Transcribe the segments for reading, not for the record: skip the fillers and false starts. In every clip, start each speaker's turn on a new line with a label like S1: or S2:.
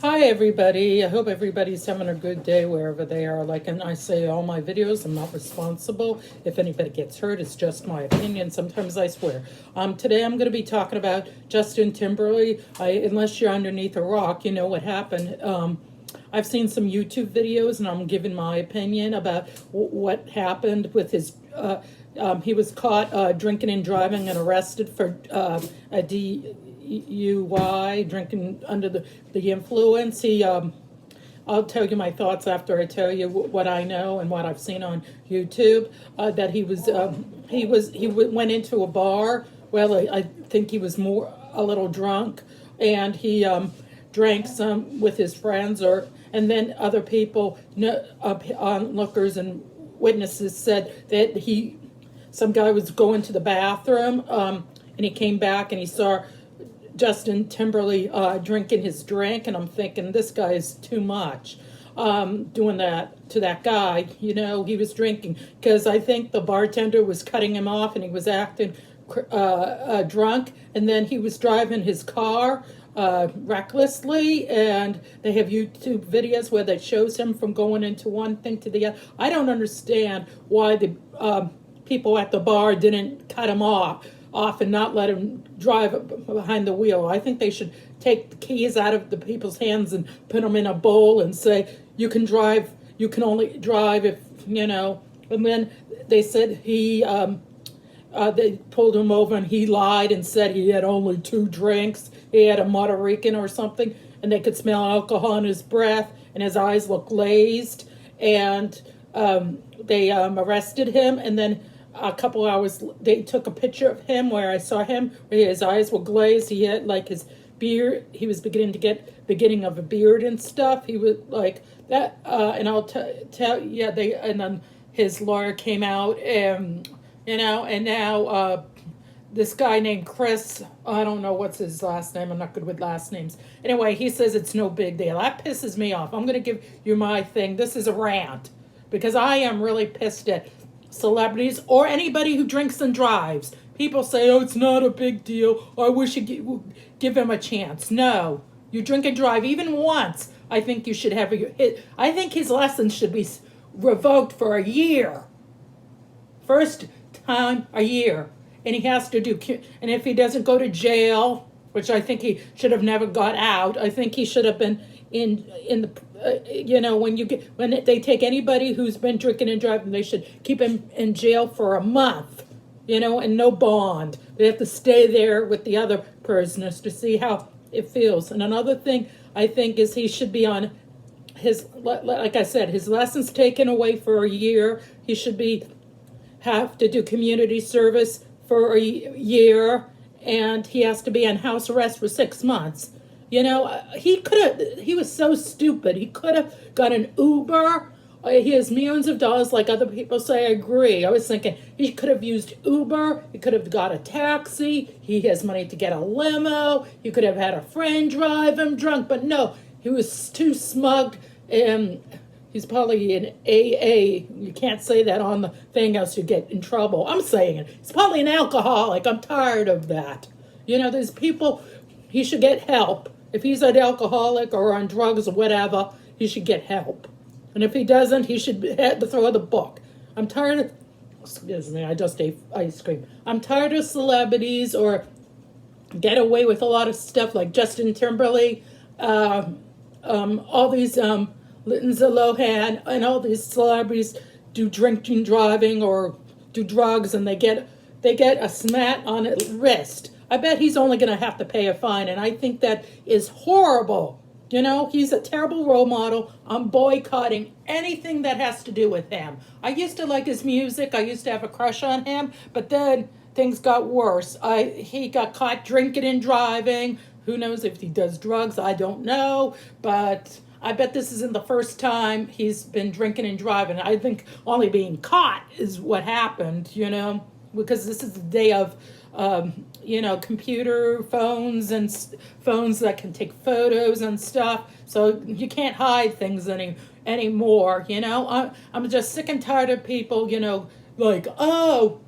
S1: Hi everybody, I hope everybody's having a good day wherever they are. Like and I say all my videos, I'm not responsible. If anybody gets hurt, it's just my opinion. Sometimes I swear. Today I'm going to be talking about Justin Timberlake. Unless you're underneath a rock, you know what happened. I've seen some YouTube videos and I'm giving my opinion about what happened with his he was caught drinking and driving and arrested for a DUI, drinking under the influence. I'll tell you my thoughts after I tell you what I know and what I've seen on YouTube. That he went into a bar. Well, I think he was a little drunk, and he drank some with his friends, and then other people, onlookers and witnesses said that some guy was going to the bathroom, and he came back and he saw Justin Timberlake drinking his drink, and I'm thinking this guy is too much doing that to that guy. You know, he was drinking because I think the bartender was cutting him off and he was acting drunk, and then he was driving his car recklessly, and they have YouTube videos where that shows him from going into one thing to the other. I don't understand why the people at the bar didn't cut him off and not let him drive behind the wheel. I think they should take the keys out of the people's hands and put them in a bowl and say, you can only drive if, you know. And then they said they pulled him over and he lied and said he had only 2 drinks. He had a Rican or something, and they could smell alcohol in his breath, and his eyes looked glazed. And they arrested him, and then a couple hours they took a picture of him where I saw him where his eyes were glazed. He had like his beard, he was beginning to get beginning of a beard and stuff. He was like that, and I'll tell yeah, and then his lawyer came out, and you know, and now this guy named Chris, I don't know what's his last name, I'm not good with last names. Anyway, he says it's no big deal. That pisses me off. I'm going to give you my thing. This is a rant because I am really pissed at celebrities or anybody who drinks and drives. People say, oh, it's not a big deal, or I wish you give him a chance. No, you drink and drive even once, I think you should have I think his license should be revoked for a year. First time a year. And he has to and if he doesn't go to jail, which I think he should have never got out, I think he should have been in the you know, when they take anybody who's been drinking and driving, they should keep him in jail for a month, you know, and no bond. They have to stay there with the other prisoners to see how it feels. And another thing I think is he should be on like I said, his license taken away for a year. He should have to do community service for a year, and he has to be on house arrest for 6 months. You know, he was so stupid. He could have got an Uber. He has millions of dollars, like other people say. I agree. I was thinking he could have used Uber. He could have got a taxi. He has money to get a limo. He could have had a friend drive him drunk, but no, he was too smug, and he's probably an AA. You can't say that on the thing, else you get in trouble. I'm saying it. He's probably an alcoholic. I'm tired of that. You know, there's people, he should get help. If he's an alcoholic or on drugs or whatever, he should get help. And if he doesn't, he should have to throw the book. I'm tired of, excuse me, I just ate ice cream. I'm tired of celebrities or get away with a lot of stuff like Justin Timberlake, all these Lindsay Lohan, and all these celebrities do drinking, driving, or do drugs, and they get a smack on the wrist. I bet he's only going to have to pay a fine, and I think that is horrible. You know, he's a terrible role model. I'm boycotting anything that has to do with him. I used to like his music. I used to have a crush on him, but then things got worse. He got caught drinking and driving. Who knows if he does drugs? I don't know, but I bet this isn't the first time he's been drinking and driving. I think only being caught is what happened, you know, because this is the day of, you know, computer phones and phones that can take photos and stuff. So you can't hide things anymore, you know. I'm just sick and tired of people, you know, like, oh,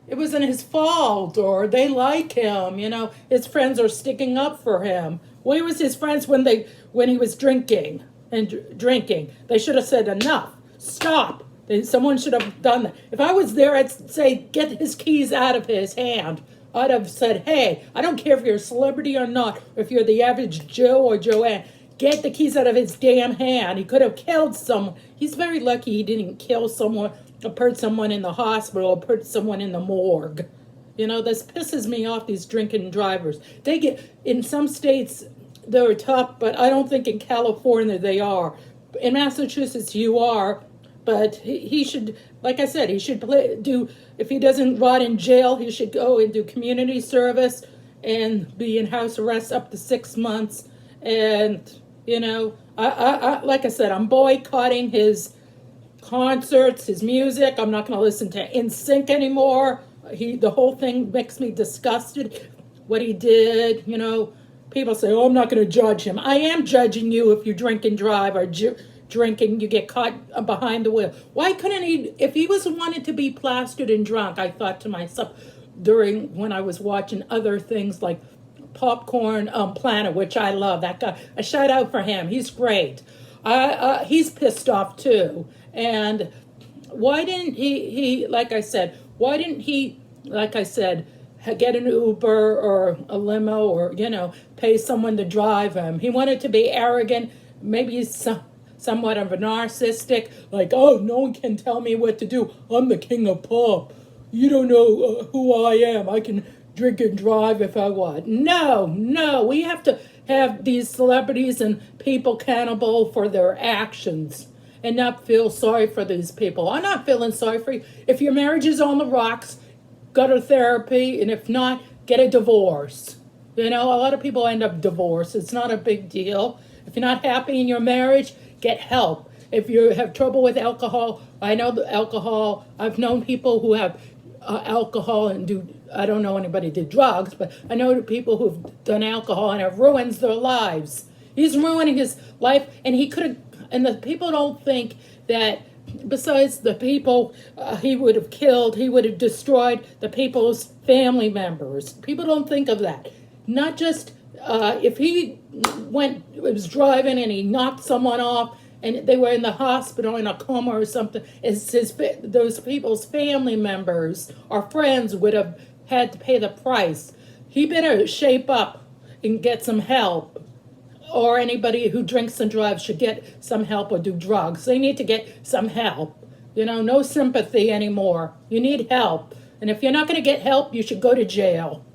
S1: it wasn't his fault, or they like him, you know, his friends are sticking up for him. Where was his friends when he was drinking and drinking? They should have said enough. Stop. Someone should have done that. If I was there, I'd say get his keys out of his hand. I'd have said, hey, I don't care if you're a celebrity or not, or if you're the average Joe or Joanne. Get the keys out of his damn hand. He could have killed someone. He's very lucky he didn't kill someone or put someone in the hospital or put someone in the morgue. You know, this pisses me off, these drinking drivers. They get, in some states, they're tough, but I don't think in California they are. In Massachusetts, you are, but he should, like I said, he should if he doesn't rot in jail, he should go and do community service and be in house arrest up to 6 months. And, you know, I like I said, I'm boycotting his concerts, his music. I'm not going to listen to NSYNC anymore. The whole thing makes me disgusted, what he did. You know, people say, oh, I'm not going to judge him. I am judging you if you drink and drive, or drinking, you get caught behind the wheel. Why couldn't he, if he was wanted to be plastered and drunk, I thought to myself when I was watching other things like Popcorn Planet, which I love, that guy, a shout out for him, he's great. He's pissed off too. And why didn't he get an Uber or a limo, or, you know, pay someone to drive him? He wanted to be arrogant, maybe somewhat of a narcissistic, like, oh, no one can tell me what to do. I'm the king of pop. You don't know who I am. I can drink and drive if I want. No, we have to have these celebrities and people accountable for their actions and not feel sorry for these people. I'm not feeling sorry for you. If your marriage is on the rocks, go to therapy, and if not, get a divorce. You know, a lot of people end up divorced. It's not a big deal. If you're not happy in your marriage, get help. If you have trouble with alcohol, I know the alcohol, I've known people who have alcohol and I don't know anybody did drugs, but I know people who've done alcohol and it ruins their lives. He's ruining his life, and and the people don't think that besides the people he would have killed, he would have destroyed the people's family members. People don't think of that. Not just if he was driving and he knocked someone off and they were in the hospital in a coma or something, those people's family members or friends would have had to pay the price. He better shape up and get some help. Or anybody who drinks and drives should get some help or do drugs. They need to get some help. You know, no sympathy anymore. You need help. And if you're not going to get help, you should go to jail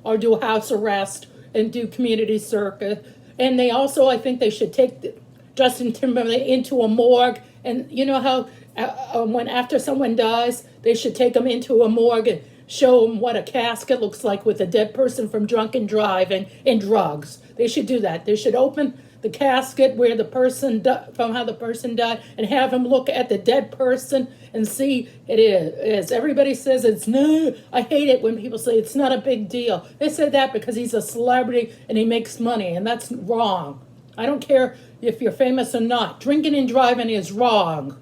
S1: or do house arrest and do community circuit. And they also, I think they should take Justin Timberlake into a morgue. And you know how after someone dies, they should take them into a morgue and show them what a casket looks like with a dead person from drunken driving and drugs. They should do that. They should open the casket where the person from how the person died and have him look at the dead person and see it is. Everybody says it's no. I hate it when people say it's not a big deal. They say that because he's a celebrity and he makes money, and that's wrong. I don't care if you're famous or not. Drinking and driving is wrong.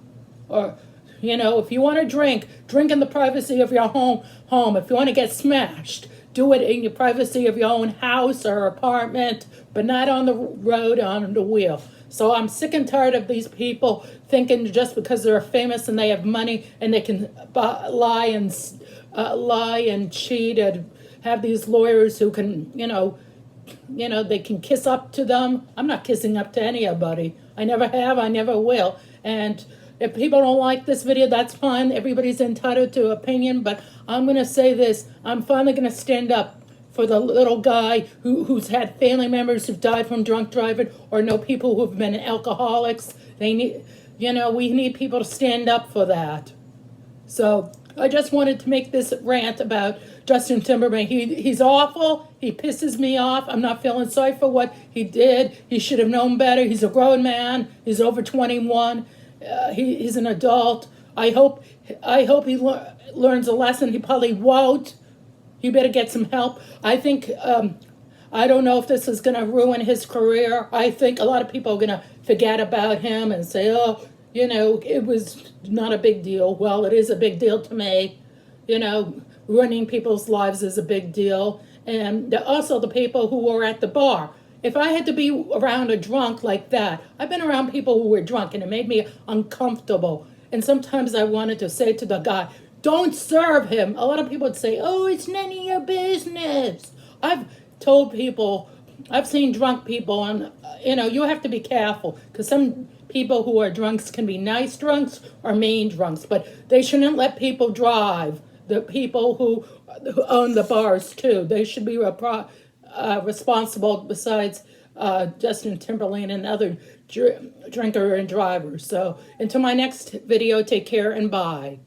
S1: Or, you know, if you want to drink in the privacy of your home. If you want to get smashed, do it in your privacy of your own house or apartment, but not on the road on the wheel. So I'm sick and tired of these people thinking just because they're famous and they have money and they can lie and cheat and have these lawyers who can, you know, they can kiss up to them. I'm not kissing up to anybody. I never have. I never will. And if people don't like this video, that's fine. Everybody's entitled to opinion, but I'm going to say this. I'm finally going to stand up for the little guy who's had family members who've died from drunk driving, or know people who've been alcoholics. We need people to stand up for that. So I just wanted to make this rant about Justin Timberlake. He's awful. He pisses me off. I'm not feeling sorry for what he did. He should have known better. He's a grown man. He's over 21. He's an adult. I hope he learns a lesson. He probably won't. He better get some help. I think, I don't know if this is going to ruin his career. I think a lot of people are going to forget about him and say, oh, it was not a big deal. Well, it is a big deal to me. Ruining people's lives is a big deal. And also the people who were at the bar. if I had to be around a drunk like that, I've been around people who were drunk and it made me uncomfortable. And sometimes I wanted to say to the guy, don't serve him. A lot of people would say, oh, it's none of your business. I've told people, I've seen drunk people, and you have to be careful because some people who are drunks can be nice drunks or mean drunks, but they shouldn't let people drive. The people who own the bars too, they should be responsible. Besides Justin Timberlake and other drinker and drivers. So until my next video, take care and bye.